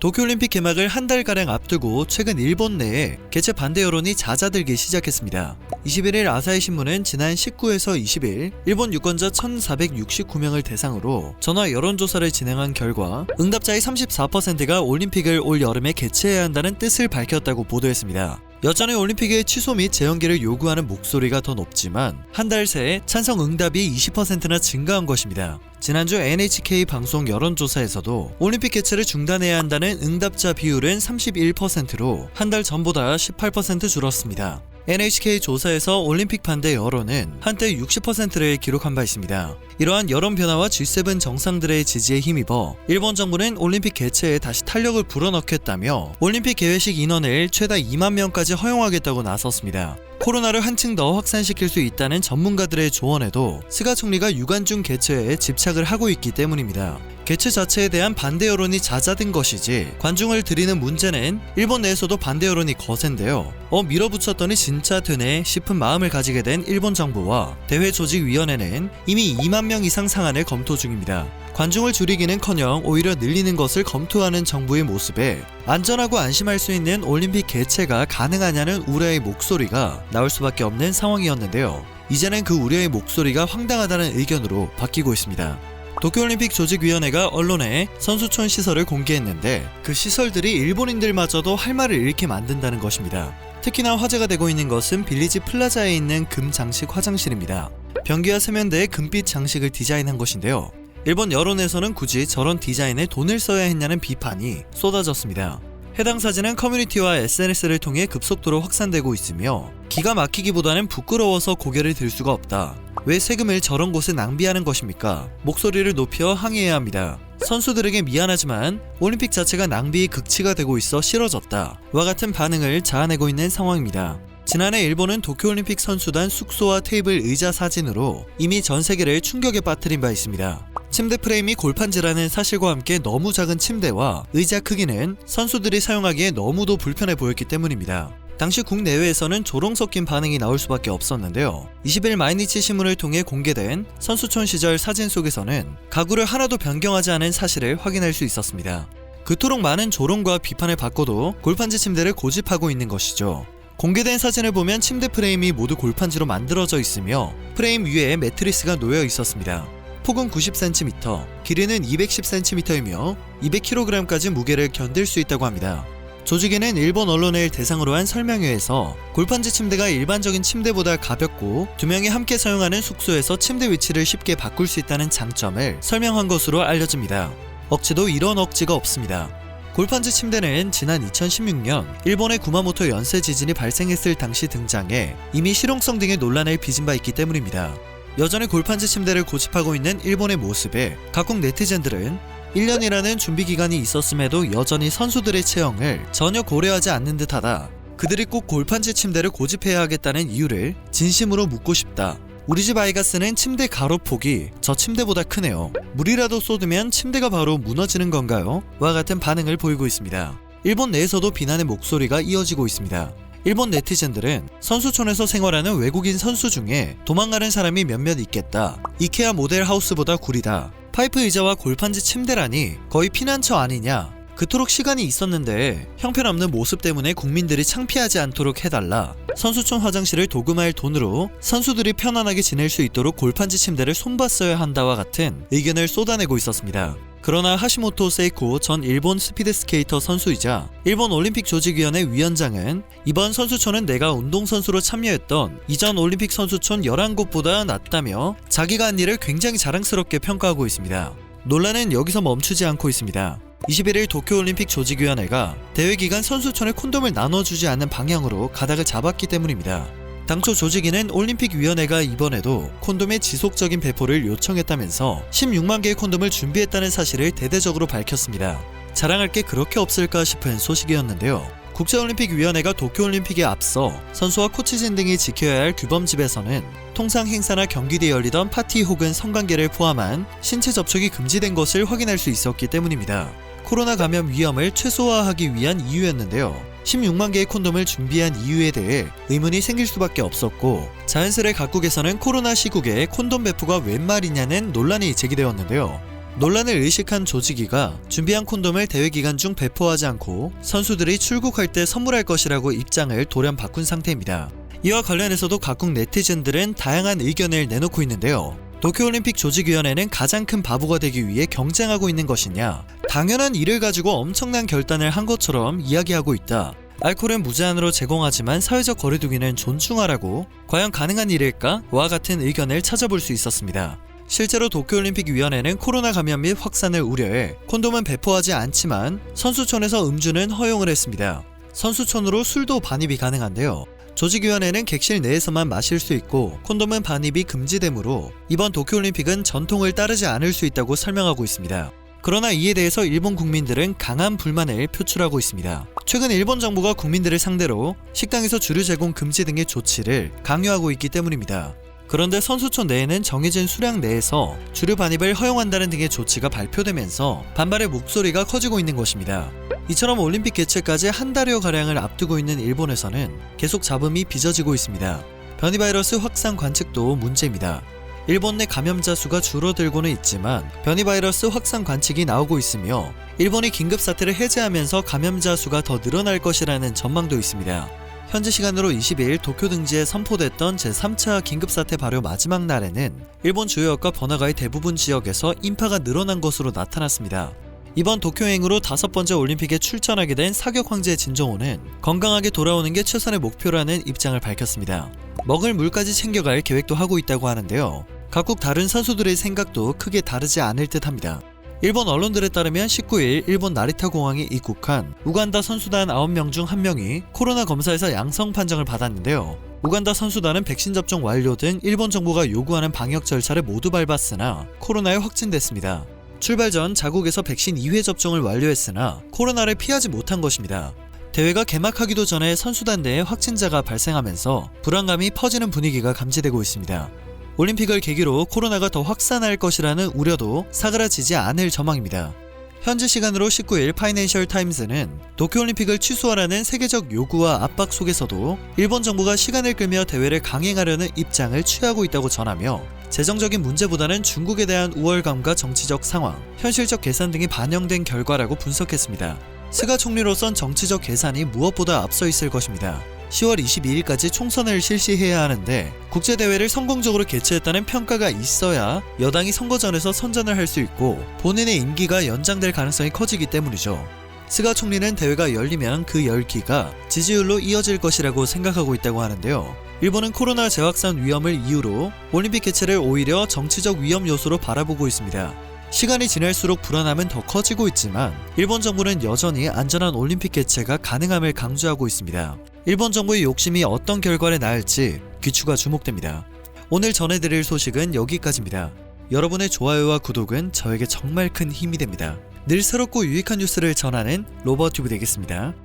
도쿄올림픽 개막을 한 달가량 앞두고 최근 일본 내에 개최 반대 여론이 잦아들기 시작했습니다. 21일 아사히 신문은 지난 19에서 20일 일본 유권자 1,469명을 대상으로 전화 여론조사를 진행한 결과 응답자의 34%가 올림픽을 올 여름에 개최해야 한다는 뜻을 밝혔다고 보도했습니다. 여전히 올림픽의 취소 및 재연기를 요구하는 목소리가 더 높지만 한 달 새에 찬성 응답이 20%나 증가한 것입니다. 지난주 NHK 방송 여론조사에서도 올림픽 개최를 중단해야 한다는 응답자 비율은 31%로 한 달 전보다 18% 줄었습니다. NHK 조사에서 올림픽 반대 여론은 한때 60%를 기록한 바 있습니다. 이러한 여론 변화와 G7 정상들의 지지에 힘입어 일본 정부는 올림픽 개최에 다시 탄력을 불어넣겠다며 올림픽 개회식 인원을 최다 2만 명까지 허용하겠다고 나섰습니다. 코로나를 한층 더 확산시킬 수 있다는 전문가들의 조언에도 스가 총리가 유관중 개최에 집착을 하고 있기 때문입니다. 개최 자체에 대한 반대 여론이 잦아든 것이지 관중을 들이는 문제는 일본 내에서도 반대 여론이 거센데요. 밀어붙였더니 진짜 되네 싶은 마음을 가지게 된 일본 정부와 대회조직위원회는 이미 2만 명 이상 상한을 검토 중입니다. 관중을 줄이기는커녕 오히려 늘리는 것을 검토하는 정부의 모습에 안전하고 안심할 수 있는 올림픽 개최가 가능하냐는 우려의 목소리가 나올 수밖에 없는 상황이었는데요. 이제는 그 우려의 목소리가 황당하다는 의견으로 바뀌고 있습니다. 도쿄올림픽 조직위원회가 언론에 선수촌 시설을 공개했는데 그 시설들이 일본인들마저도 할 말을 잃게 만든다는 것입니다. 특히나 화제가 되고 있는 것은 빌리지 플라자에 있는 금 장식 화장실입니다. 변기와 세면대에 금빛 장식을 디자인한 것인데요. 일본 여론에서는 굳이 저런 디자인에 돈을 써야 했냐는 비판이 쏟아졌습니다. 해당 사진은 커뮤니티와 SNS를 통해 급속도로 확산되고 있으며 기가 막히기보다는 부끄러워서 고개를 들 수가 없다. 왜 세금을 저런 곳에 낭비하는 것입니까? 목소리를 높여 항의해야 합니다. 선수들에게 미안하지만 올림픽 자체가 낭비의 극치가 되고 있어 싫어졌다. 와 같은 반응을 자아내고 있는 상황입니다. 지난해 일본은 도쿄올림픽 선수단 숙소와 테이블, 의자 사진으로 이미 전 세계를 충격에 빠뜨린 바 있습니다. 침대 프레임이 골판지라는 사실과 함께 너무 작은 침대와 의자 크기는 선수들이 사용하기에 너무도 불편해 보였기 때문입니다. 당시 국내외에서는 조롱 섞인 반응이 나올 수밖에 없었는데요. 20일 마이니치 신문을 통해 공개된 선수촌 시절 사진 속에서는 가구를 하나도 변경하지 않은 사실을 확인할 수 있었습니다. 그토록 많은 조롱과 비판을 받고도 골판지 침대를 고집하고 있는 것이죠. 공개된 사진을 보면 침대 프레임이 모두 골판지로 만들어져 있으며 프레임 위에 매트리스가 놓여 있었습니다. 폭은 90cm, 길이는 210cm이며 200kg까지 무게를 견딜 수 있다고 합니다. 조직위는 일본 언론을 대상으로 한 설명회에서 골판지 침대가 일반적인 침대보다 가볍고 두 명이 함께 사용하는 숙소에서 침대 위치를 쉽게 바꿀 수 있다는 장점을 설명한 것으로 알려집니다. 억지도 이런 억지가 없습니다. 골판지 침대는 지난 2016년 일본의 구마모토 연쇄 지진이 발생했을 당시 등장해 이미 실용성 등의 논란을 빚은 바 있기 때문입니다. 여전히 골판지 침대를 고집하고 있는 일본의 모습에 각국 네티즌들은 1년이라는 준비기간이 있었음에도 여전히 선수들의 체형을 전혀 고려하지 않는 듯하다. 그들이 꼭 골판지 침대를 고집해야 하겠다는 이유를 진심으로 묻고 싶다. 우리 집 아이가 쓰는 침대 가로폭이 저 침대보다 크네요. 물이라도 쏟으면 침대가 바로 무너지는 건가요? 와 같은 반응을 보이고 있습니다. 일본 내에서도 비난의 목소리가 이어지고 있습니다. 일본 네티즌들은 선수촌에서 생활하는 외국인 선수 중에 도망가는 사람이 몇몇 있겠다. 이케아 모델 하우스보다 구리다. 파이프 의자와 골판지 침대라니 거의 피난처 아니냐. 그토록 시간이 있었는데 형편없는 모습 때문에 국민들이 창피하지 않도록 해달라. 선수촌 화장실을 도금할 돈으로 선수들이 편안하게 지낼 수 있도록 골판지 침대를 손봤어야 한다와 같은 의견을 쏟아내고 있었습니다. 그러나 하시모토 세이코 전 일본 스피드스케이터 선수이자 일본 올림픽 조직위원회 위원장은 이번 선수촌은 내가 운동선수로 참여했던 이전 올림픽 선수촌 11곳보다 낫다며 자기가 한 일을 굉장히 자랑스럽게 평가하고 있습니다. 논란은 여기서 멈추지 않고 있습니다. 21일 도쿄올림픽 조직위원회가 대회 기간 선수촌에 콘돔을 나눠주지 않는 방향으로 가닥을 잡았기 때문입니다. 당초 조직위는 올림픽위원회가 이번에도 콘돔의 지속적인 배포를 요청했다면서 16만 개의 콘돔을 준비했다는 사실을 대대적으로 밝혔습니다. 자랑할 게 그렇게 없을까 싶은 소식이었는데요. 국제올림픽위원회가 도쿄올림픽에 앞서 선수와 코치진 등이 지켜야 할 규범집에서는 통상 행사나 경기 뒤에 열리던 파티 혹은 성관계를 포함한 신체 접촉이 금지된 것을 확인할 수 있었기 때문입니다. 코로나 감염 위험을 최소화하기 위한 이유였는데요. 16만 개의 콘돔을 준비한 이유에 대해 의문이 생길 수밖에 없었고 자연스레 각국에서는 코로나 시국에 콘돔 배포가 웬 말이냐는 논란이 제기되었는데요. 논란을 의식한 조직위가 준비한 콘돔을 대회 기간 중 배포하지 않고 선수들이 출국할 때 선물할 것이라고 입장을 돌연 바꾼 상태입니다. 이와 관련해서도 각국 네티즌들은 다양한 의견을 내놓고 있는데요. 도쿄올림픽 조직위원회는 가장 큰 바보가 되기 위해 경쟁하고 있는 것이냐? 당연한 일을 가지고 엄청난 결단을 한 것처럼 이야기하고 있다. 알코올은 무제한으로 제공하지만 사회적 거리두기는 존중하라고 과연 가능한 일일까? 와 같은 의견을 찾아볼 수 있었습니다. 실제로 도쿄올림픽위원회는 코로나 감염 및 확산을 우려해 콘돔은 배포하지 않지만 선수촌에서 음주는 허용을 했습니다. 선수촌으로 술도 반입이 가능한데요. 조직위원회는 객실 내에서만 마실 수 있고 콘돔은 반입이 금지되므로 이번 도쿄올림픽은 전통을 따르지 않을 수 있다고 설명하고 있습니다. 그러나 이에 대해서 일본 국민들은 강한 불만을 표출하고 있습니다. 최근 일본 정부가 국민들을 상대로 식당에서 주류 제공 금지 등의 조치를 강요하고 있기 때문입니다. 그런데 선수촌 내에는 정해진 수량 내에서 주류 반입을 허용한다는 등의 조치가 발표되면서 반발의 목소리가 커지고 있는 것입니다. 이처럼 올림픽 개최까지 한 달여가량을 앞두고 있는 일본에서는 계속 잡음이 빚어지고 있습니다. 변이 바이러스 확산 관측도 문제입니다. 일본 내 감염자 수가 줄어들고는 있지만 변이 바이러스 확산 관측이 나오고 있으며 일본이 긴급 사태를 해제하면서 감염자 수가 더 늘어날 것이라는 전망도 있습니다. 현지 시간으로 22일 도쿄 등지에 선포됐던 제3차 긴급사태 발효 마지막 날에는 일본 주요역과 번화가의 대부분 지역에서 인파가 늘어난 것으로 나타났습니다. 이번 도쿄행으로 5번째 올림픽에 출전하게 된 사격 황제 진정호는 건강하게 돌아오는 게 최선의 목표라는 입장을 밝혔습니다. 먹을 물까지 챙겨갈 계획도 하고 있다고 하는데요. 각국 다른 선수들의 생각도 크게 다르지 않을 듯합니다. 일본 언론들에 따르면 19일 일본 나리타 공항에 입국한 우간다 선수단 9명 중 1명이 코로나 검사에서 양성 판정을 받았는데요. 우간다 선수단은 백신 접종 완료 등 일본 정부가 요구하는 방역 절차를 모두 밟았으나 코로나에 확진됐습니다. 출발 전 자국에서 백신 2회 접종을 완료했으나 코로나를 피하지 못한 것입니다. 대회가 개막하기도 전에 선수단 내에 확진자가 발생하면서 불안감이 퍼지는 분위기가 감지되고 있습니다. 올림픽을 계기로 코로나가 더 확산할 것이라는 우려도 사그라지지 않을 전망입니다. 현지 시간으로 19일 파이낸셜 타임스는 도쿄올림픽을 취소하라는 세계적 요구와 압박 속에서도 일본 정부가 시간을 끌며 대회를 강행하려는 입장을 취하고 있다고 전하며 재정적인 문제보다는 중국에 대한 우월감과 정치적 상황, 현실적 계산 등이 반영된 결과라고 분석했습니다. 스가 총리로선 정치적 계산이 무엇보다 앞서 있을 것입니다. 10월 22일까지 총선을 실시해야 하는데 국제대회를 성공적으로 개최했다는 평가가 있어야 여당이 선거전에서 선전을 할 수 있고 본인의 임기가 연장될 가능성이 커지기 때문이죠. 스가 총리는 대회가 열리면 그 열기가 지지율로 이어질 것이라고 생각하고 있다고 하는데요. 일본은 코로나 재확산 위험을 이유로 올림픽 개최를 오히려 정치적 위험 요소로 바라보고 있습니다. 시간이 지날수록 불안함은 더 커지고 있지만 일본 정부는 여전히 안전한 올림픽 개최가 가능함을 강조하고 있습니다. 일본 정부의 욕심이 어떤 결과를 낳을지 귀추가 주목됩니다. 오늘 전해드릴 소식은 여기까지입니다. 여러분의 좋아요와 구독은 저에게 정말 큰 힘이 됩니다. 늘 새롭고 유익한 뉴스를 전하는 로버튜브 되겠습니다.